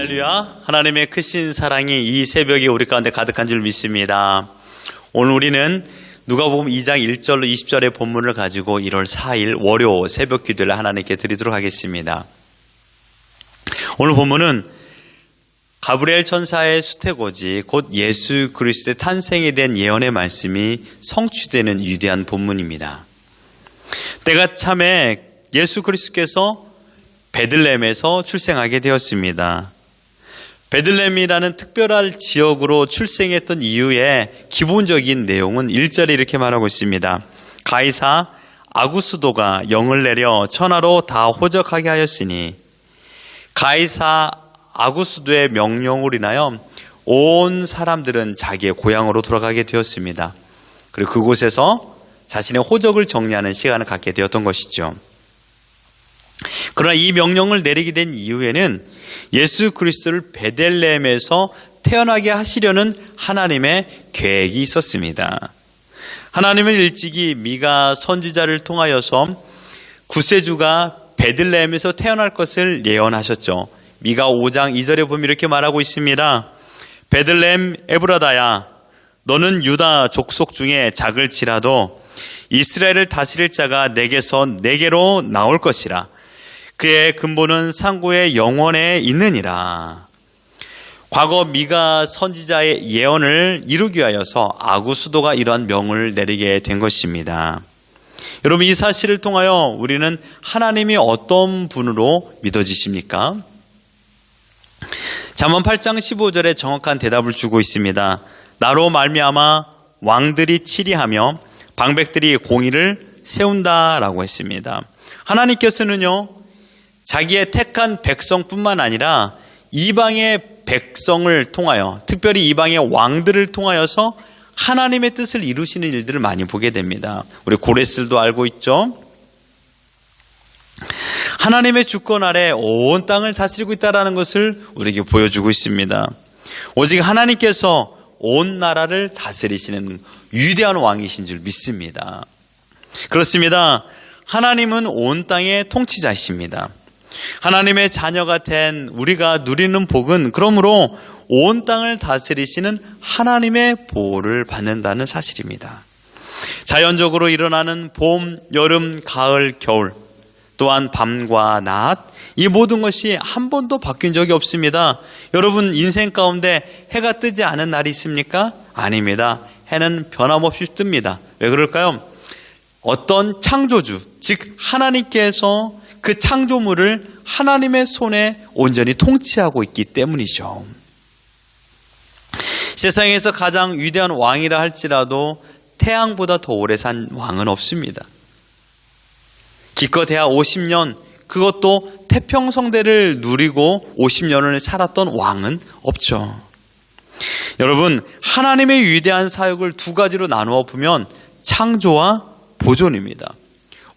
할렐루야. 하나님의 크신 사랑이 이 새벽에 우리 가운데 가득한 줄 믿습니다. 오늘 우리는 누가복음 2장 1절로 20절의 본문을 가지고 1월 4일 월요 새벽 기도를 하나님께 드리도록 하겠습니다. 오늘 본문은 가브리엘 천사의 수태고지 곧 예수 그리스도의 탄생에 대한 예언의 말씀이 성취되는 위대한 본문입니다. 때가 참에 예수 그리스도께서 베들레헴에서 출생하게 되었습니다. 베들레헴이라는 특별한 지역으로 출생했던 이유의 기본적인 내용은 1절에 이렇게 말하고 있습니다. 가이사 아구스도가 영을 내려 천하로 다 호적하게 하였으니, 가이사 아구스도의 명령으로 인하여 온 사람들은 자기의 고향으로 돌아가게 되었습니다. 그리고 그곳에서 자신의 호적을 정리하는 시간을 갖게 되었던 것이죠. 그러나 이 명령을 내리게 된 이후에는 예수 그리스도를 베들레헴에서 태어나게 하시려는 하나님의 계획이 있었습니다. 하나님은 일찍이 미가 선지자를 통하여서 구세주가 베들레헴에서 태어날 것을 예언하셨죠. 미가 5장 2절에 보면 이렇게 말하고 있습니다. 베들레헴 에브라다야, 너는 유다 족속 중에 작을지라도 이스라엘을 다스릴 자가 내게로 나올 것이라. 그의 근본은 상고의 영원에 있느니라. 과거 미가 선지자의 예언을 이루기 위하여서 아구스도가 이러한 명을 내리게 된 것입니다. 여러분, 이 사실을 통하여 우리는 하나님이 어떤 분으로 믿어지십니까? 잠언 8장 15절에 정확한 대답을 주고 있습니다. 나로 말미암아 왕들이 치리하며 방백들이 공의를 세운다라고 했습니다. 하나님께서는요, 자기의 택한 백성뿐만 아니라 이방의 백성을 통하여, 특별히 이방의 왕들을 통하여서 하나님의 뜻을 이루시는 일들을 많이 보게 됩니다. 우리 고레스도 알고 있죠? 하나님의 주권 아래 온 땅을 다스리고 있다는 것을 우리에게 보여주고 있습니다. 오직 하나님께서 온 나라를 다스리시는 위대한 왕이신 줄 믿습니다. 그렇습니다. 하나님은 온 땅의 통치자이십니다. 하나님의 자녀가 된 우리가 누리는 복은 그러므로 온 땅을 다스리시는 하나님의 보호를 받는다는 사실입니다. 자연적으로 일어나는 봄, 여름, 가을, 겨울, 또한 밤과 낮, 이 모든 것이 한 번도 바뀐 적이 없습니다. 여러분, 인생 가운데 해가 뜨지 않은 날이 있습니까? 아닙니다. 해는 변함없이 뜹니다. 왜 그럴까요? 어떤 창조주, 즉 하나님께서 그 창조물을 하나님의 손에 온전히 통치하고 있기 때문이죠. 세상에서 가장 위대한 왕이라 할지라도 태양보다 더 오래 산 왕은 없습니다. 기껏해야 50년, 그것도 태평성대를 누리고 50년을 살았던 왕은 없죠. 여러분, 하나님의 위대한 사역을 두 가지로 나누어 보면 창조와 보존입니다.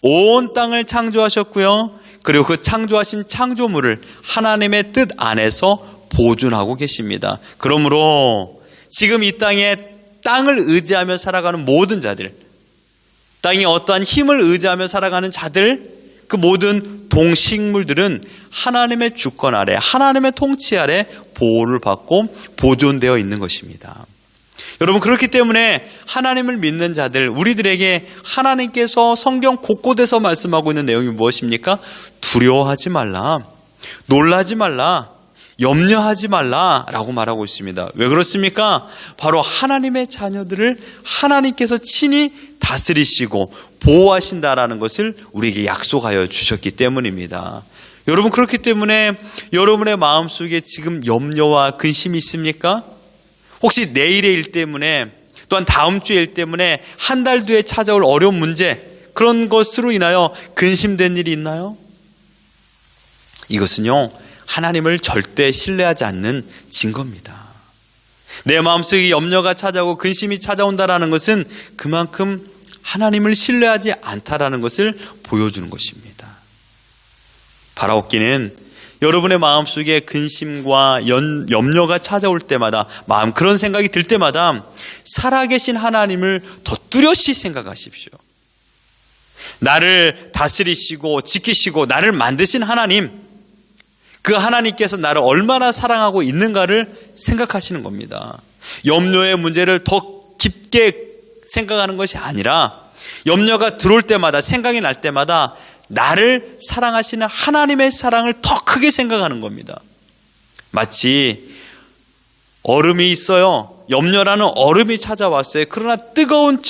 온 땅을 창조하셨고요, 그리고 그 창조하신 창조물을 하나님의 뜻 안에서 보존하고 계십니다. 그러므로 지금 이 땅에 땅을 의지하며 살아가는 모든 자들, 땅에 어떠한 힘을 의지하며 살아가는 자들, 그 모든 동식물들은 하나님의 주권 아래, 하나님의 통치 아래 보호를 받고 보존되어 있는 것입니다. 여러분, 그렇기 때문에 하나님을 믿는 자들, 우리들에게 하나님께서 성경 곳곳에서 말씀하고 있는 내용이 무엇입니까? 두려워하지 말라, 놀라지 말라, 염려하지 말라라고 말하고 있습니다. 왜 그렇습니까? 바로 하나님의 자녀들을 하나님께서 친히 다스리시고 보호하신다라는 것을 우리에게 약속하여 주셨기 때문입니다. 여러분, 그렇기 때문에 여러분의 마음속에 지금 염려와 근심이 있습니까? 혹시 내일의 일 때문에, 또한 다음 주의 일 때문에 한 달 뒤에 찾아올 어려운 문제, 그런 것으로 인하여 근심된 일이 있나요? 이것은요, 하나님을 절대 신뢰하지 않는 증거입니다. 내 마음속에 염려가 찾아오고 근심이 찾아온다는 것은 그만큼 하나님을 신뢰하지 않다라는 것을 보여주는 것입니다. 바라옵기는 여러분의 마음속에 근심과 염려가 찾아올 때마다, 그런 생각이 들 때마다 살아계신 하나님을 더 뚜렷이 생각하십시오. 나를 다스리시고 지키시고 나를 만드신 하나님, 그 하나님께서 나를 얼마나 사랑하고 있는가를 생각하시는 겁니다. 염려의 문제를 더 깊게 생각하는 것이 아니라 염려가 들어올 때마다, 생각이 날 때마다 나를 사랑하시는 하나님의 사랑을 더 크게 생각하는 겁니다. 마치 얼음이 있어요. 염려라는 얼음이 찾아왔어요. 그러나 뜨거운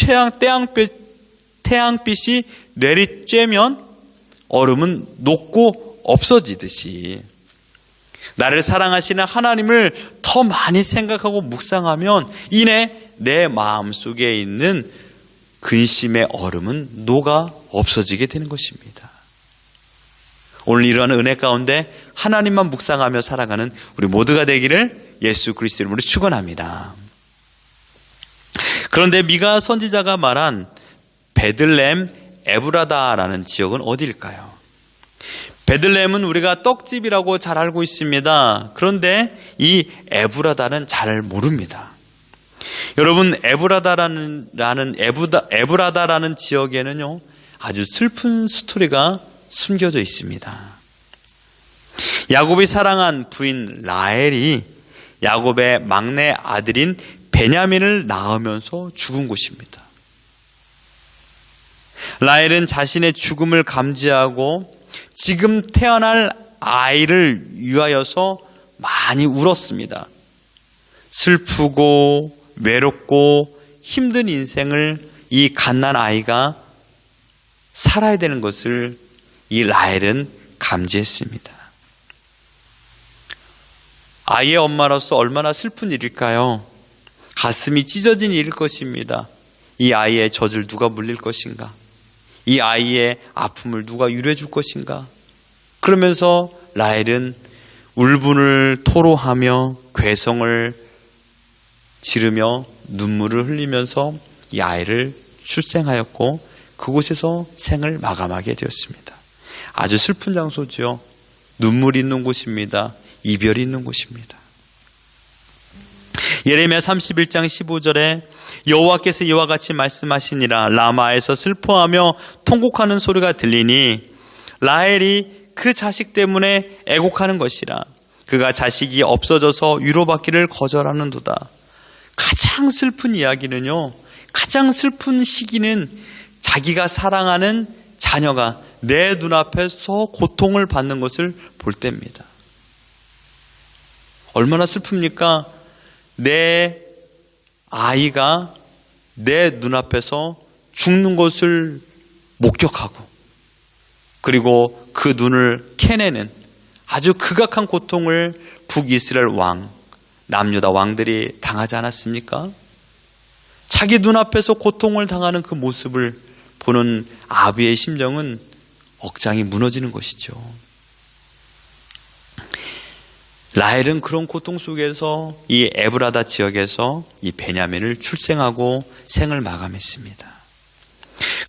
태양빛이 내리쬐면 얼음은 녹고 없어지듯이 나를 사랑하시는 하나님을 더 많이 생각하고 묵상하면 이내 내 마음속에 있는 근심의 얼음은 녹아 없어지게 되는 것입니다. 오늘 이러한 은혜 가운데 하나님만 묵상하며 살아가는 우리 모두가 되기를 예수 그리스도 이름으로 축원합니다. 그런데 미가 선지자가 말한 베들레헴 에브라다라는 지역은 어디일까요? 베들레헴은 우리가 떡집이라고 잘 알고 있습니다. 그런데 이 에브라다는 잘 모릅니다. 여러분, 에브라다라는 지역에는요, 아주 슬픈 스토리가 숨겨져 있습니다. 야곱이 사랑한 부인 라헬이 야곱의 막내 아들인 베냐민을 낳으면서 죽은 곳입니다. 라헬은 자신의 죽음을 감지하고 지금 태어날 아이를 위하여서 많이 울었습니다. 슬프고 외롭고 힘든 인생을 이 갓난 아이가 살아야 되는 것을 이 라헬은 감지했습니다. 아이의 엄마로서 얼마나 슬픈 일일까요? 가슴이 찢어진 일일 것입니다. 이 아이의 젖을 누가 물릴 것인가? 이 아이의 아픔을 누가 유래해 줄 것인가? 그러면서 라헬은 울분을 토로하며 괴성을 지르며 눈물을 흘리면서 이 아이를 출생하였고 그곳에서 생을 마감하게 되었습니다. 아주 슬픈 장소죠. 눈물이 있는 곳입니다. 이별이 있는 곳입니다. 예레미야 31장 15절에 여호와께서 이와 같이 말씀하시니라. 라마에서 슬퍼하며 통곡하는 소리가 들리니 라헬이 그 자식 때문에 애곡하는 것이라. 그가 자식이 없어져서 위로받기를 거절하는도다. 가장 슬픈 이야기는요, 가장 슬픈 시기는 자기가 사랑하는 자녀가 내 눈앞에서 고통을 받는 것을 볼 때입니다. 얼마나 슬픕니까? 내 아이가 내 눈앞에서 죽는 것을 목격하고 그리고 그 눈을 캐내는 아주 극악한 고통을 북이스라엘 왕, 남유다 왕들이 당하지 않았습니까? 자기 눈앞에서 고통을 당하는 그 모습을 보는 아비의 심정은 억장이 무너지는 것이죠. 라헬은 그런 고통 속에서 이 에브라다 지역에서 이 베냐민을 출생하고 생을 마감했습니다.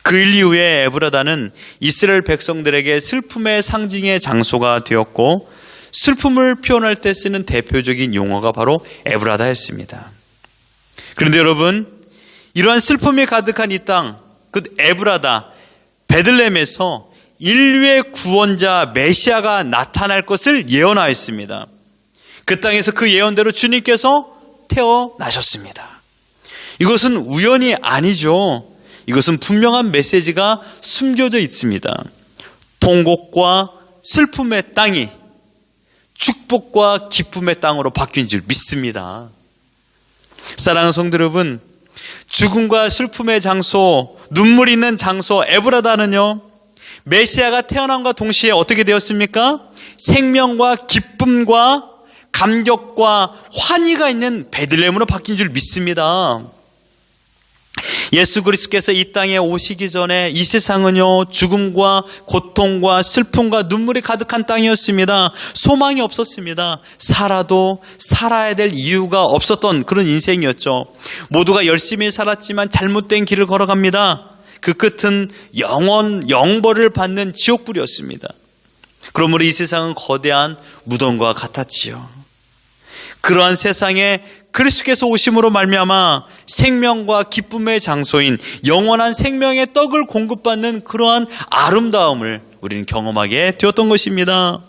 그 일 이후에 에브라다는 이스라엘 백성들에게 슬픔의 상징의 장소가 되었고 슬픔을 표현할 때 쓰는 대표적인 용어가 바로 에브라다였습니다. 그런데 여러분, 이러한 슬픔이 가득한 이 땅, 그 에브라다, 베들레헴에서 인류의 구원자 메시아가 나타날 것을 예언하였습니다. 그 땅에서 그 예언대로 주님께서 태어나셨습니다. 이것은 우연이 아니죠. 이것은 분명한 메시지가 숨겨져 있습니다. 통곡과 슬픔의 땅이 축복과 기쁨의 땅으로 바뀐 줄 믿습니다. 사랑하는 성도 여러분, 죽음과 슬픔의 장소, 눈물 있는 장소 에브라다는요, 메시아가 태어남과 동시에 어떻게 되었습니까? 생명과 기쁨과 감격과 환희가 있는 베들레헴으로 바뀐 줄 믿습니다. 예수 그리스도께서 이 땅에 오시기 전에 이 세상은요, 죽음과 고통과 슬픔과 눈물이 가득한 땅이었습니다. 소망이 없었습니다. 살아도 살아야 될 이유가 없었던 그런 인생이었죠. 모두가 열심히 살았지만 잘못된 길을 걸어갑니다. 그 끝은 영벌을 받는 지옥불이었습니다. 그러므로 이 세상은 거대한 무덤과 같았지요. 그러한 세상에 그리스도께서 오심으로 말미암아 생명과 기쁨의 장소인 영원한 생명의 떡을 공급받는 그러한 아름다움을 우리는 경험하게 되었던 것입니다.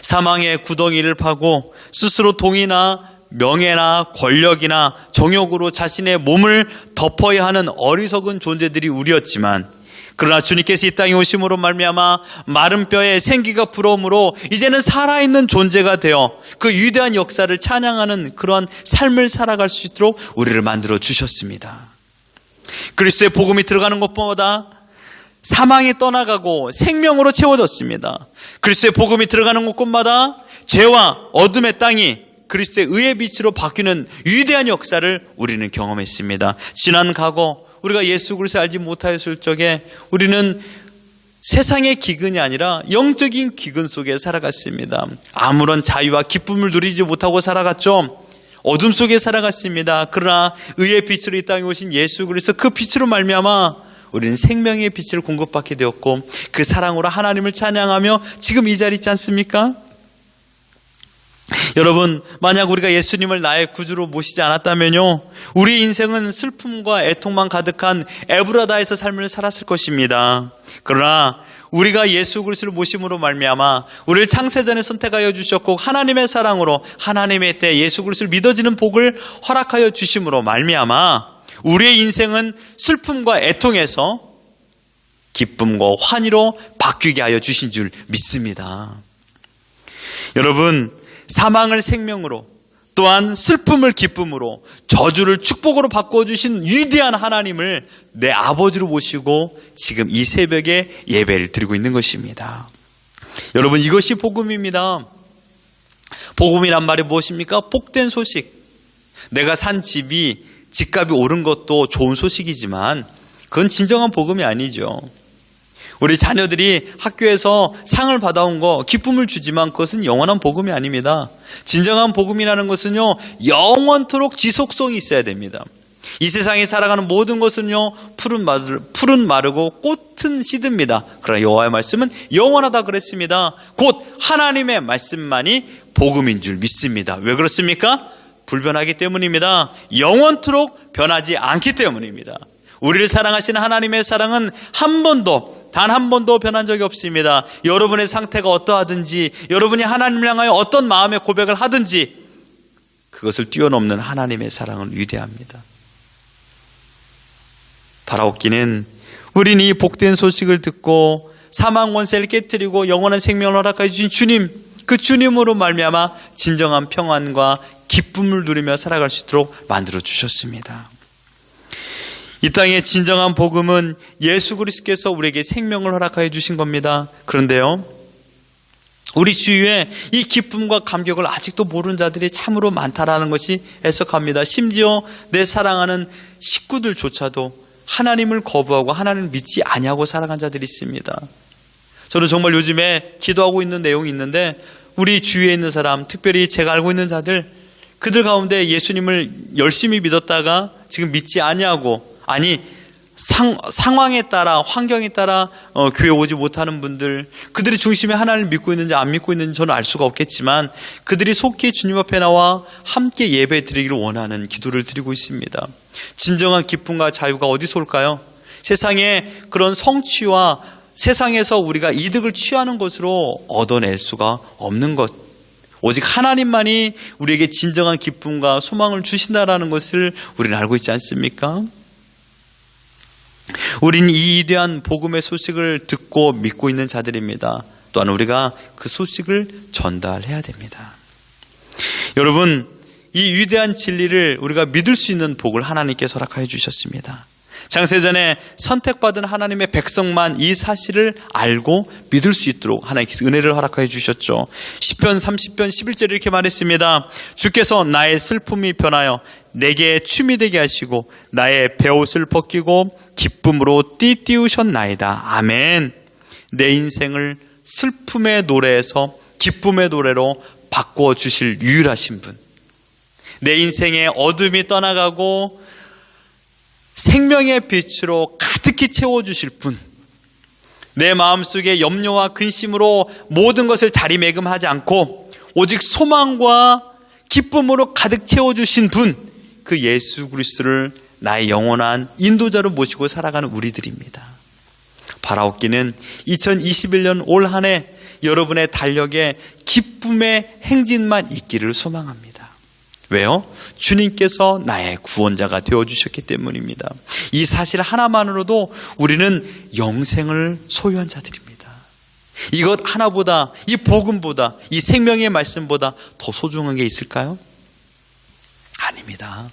사망의 구덩이를 파고 스스로 돈이나 명예나 권력이나 정욕으로 자신의 몸을 덮어야 하는 어리석은 존재들이 우리였지만, 그러나 주님께서 이 땅에 오심으로 말미암아 마른 뼈에 생기가 불어오므로 이제는 살아있는 존재가 되어 그 위대한 역사를 찬양하는 그러한 삶을 살아갈 수 있도록 우리를 만들어 주셨습니다. 그리스도의 복음이 들어가는 것보다 사망이 떠나가고 생명으로 채워졌습니다. 그리스도의 복음이 들어가는 곳곳마다 죄와 어둠의 땅이 그리스도의 의의 빛으로 바뀌는 위대한 역사를 우리는 경험했습니다. 지난 과거 우리가 예수 그리스도를 알지 못하였을 적에 우리는 세상의 기근이 아니라 영적인 기근 속에 살아갔습니다. 아무런 자유와 기쁨을 누리지 못하고 살아갔죠. 어둠 속에 살아갔습니다. 그러나 의의 빛으로 이 땅에 오신 예수 그리스도, 그 빛으로 말미암아 우리는 생명의 빛을 공급받게 되었고 그 사랑으로 하나님을 찬양하며 지금 이 자리에 있지 않습니까? 여러분, 만약 우리가 예수님을 나의 구주로 모시지 않았다면요, 우리 인생은 슬픔과 애통만 가득한 에브라다에서 삶을 살았을 것입니다. 그러나 우리가 예수 그리스도를 모심으로 말미암아 우리를 창세전에 선택하여 주셨고 하나님의 사랑으로 하나님의 때 예수 그리스도를 믿어지는 복을 허락하여 주심으로 말미암아 우리의 인생은 슬픔과 애통에서 기쁨과 환희로 바뀌게 하여 주신 줄 믿습니다. 여러분, 사망을 생명으로, 또한 슬픔을 기쁨으로, 저주를 축복으로 바꿔주신 위대한 하나님을 내 아버지로 모시고 지금 이 새벽에 예배를 드리고 있는 것입니다. 여러분, 이것이 복음입니다. 복음이란 말이 무엇입니까? 복된 소식. 내가 산 집값이 오른 것도 좋은 소식이지만 그건 진정한 복음이 아니죠. 우리 자녀들이 학교에서 상을 받아온 거 기쁨을 주지만 그것은 영원한 복음이 아닙니다. 진정한 복음이라는 것은요, 영원토록 지속성이 있어야 됩니다. 이 세상에 살아가는 모든 것은요, 풀은 마르고 꽃은 시듭니다. 그러나 여호와의 말씀은 영원하다 그랬습니다. 곧 하나님의 말씀만이 복음인 줄 믿습니다. 왜 그렇습니까? 불변하기 때문입니다. 영원토록 변하지 않기 때문입니다. 우리를 사랑하시는 하나님의 사랑은 단 한 번도 변한 적이 없습니다. 여러분의 상태가 어떠하든지, 여러분이 하나님을 향하여 어떤 마음의 고백을 하든지 그것을 뛰어넘는 하나님의 사랑은 위대합니다. 바라옵기는 우리는 이 복된 소식을 듣고 사망 원세를 깨뜨리고 영원한 생명을 허락하여 주신 주님, 그 주님으로 말미암아 진정한 평안과 기쁨을 누리며 살아갈 수 있도록 만들어 주셨습니다. 이 땅의 진정한 복음은 예수 그리스도께서 우리에게 생명을 허락하여 주신 겁니다. 그런데요, 우리 주위에 이 기쁨과 감격을 아직도 모르는 자들이 참으로 많다라는 것이 애석합니다. 심지어 내 사랑하는 식구들조차도 하나님을 거부하고 하나님을 믿지 아니하고 살아간 자들이 있습니다. 저는 정말 요즘에 기도하고 있는 내용이 있는데, 우리 주위에 있는 사람, 특별히 제가 알고 있는 자들, 그들 가운데 예수님을 열심히 믿었다가 지금 믿지 아니하고, 상황에 따라, 환경에 따라 교회 오지 못하는 분들, 그들이 중심에 하나님을 믿고 있는지 안 믿고 있는지 저는 알 수가 없겠지만 그들이 속히 주님 앞에 나와 함께 예배 드리기를 원하는 기도를 드리고 있습니다. 진정한 기쁨과 자유가 어디서 올까요? 세상에 그런 성취와 세상에서 우리가 이득을 취하는 것으로 얻어낼 수가 없는 것, 오직 하나님만이 우리에게 진정한 기쁨과 소망을 주신다라는 것을 우리는 알고 있지 않습니까? 우린 이 위대한 복음의 소식을 듣고 믿고 있는 자들입니다. 또한 우리가 그 소식을 전달해야 됩니다. 여러분, 이 위대한 진리를 우리가 믿을 수 있는 복을 하나님께서 허락하여 주셨습니다. 창세전에 선택받은 하나님의 백성만 이 사실을 알고 믿을 수 있도록 하나님께서 은혜를 허락하여 주셨죠. 시편 30편 11절에 이렇게 말했습니다. 주께서 나의 슬픔이 변하여 내게 춤이 되게 하시고 나의 베옷을 벗기고 기쁨으로 띠띠우셨나이다. 아멘. 내 인생을 슬픔의 노래에서 기쁨의 노래로 바꾸어 주실 유일하신 분, 내 인생의 어둠이 떠나가고 생명의 빛으로 가득히 채워주실 분, 내 마음속에 염려와 근심으로 모든 것을 자리매김하지 않고 오직 소망과 기쁨으로 가득 채워주신 분, 그 예수 그리스도를 나의 영원한 인도자로 모시고 살아가는 우리들입니다. 바라옵기는 2021년 올 한 해 여러분의 달력에 기쁨의 행진만 있기를 소망합니다. 왜요? 주님께서 나의 구원자가 되어주셨기 때문입니다. 이 사실 하나만으로도 우리는 영생을 소유한 자들입니다. 이것 하나보다, 이 복음보다, 이 생명의 말씀보다 더 소중한 게 있을까요? 아닙니다.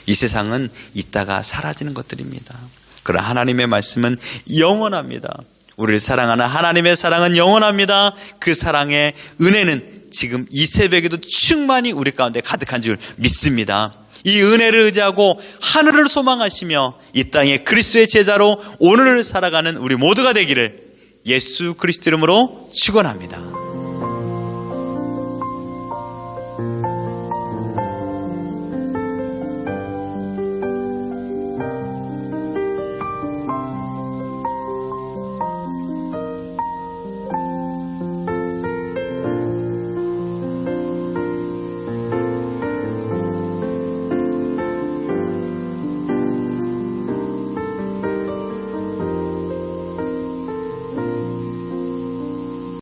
이 세상은 있다가 사라지는 것들입니다. 그러나 하나님의 말씀은 영원합니다. 우리를 사랑하는 하나님의 사랑은 영원합니다. 그 사랑의 은혜는 지금 이 새벽에도 충만히 우리 가운데 가득한 줄 믿습니다. 이 은혜를 의지하고 하늘을 소망하시며 이 땅에 그리스도의 제자로 오늘을 살아가는 우리 모두가 되기를 예수 그리스도 이름으로 축원합니다.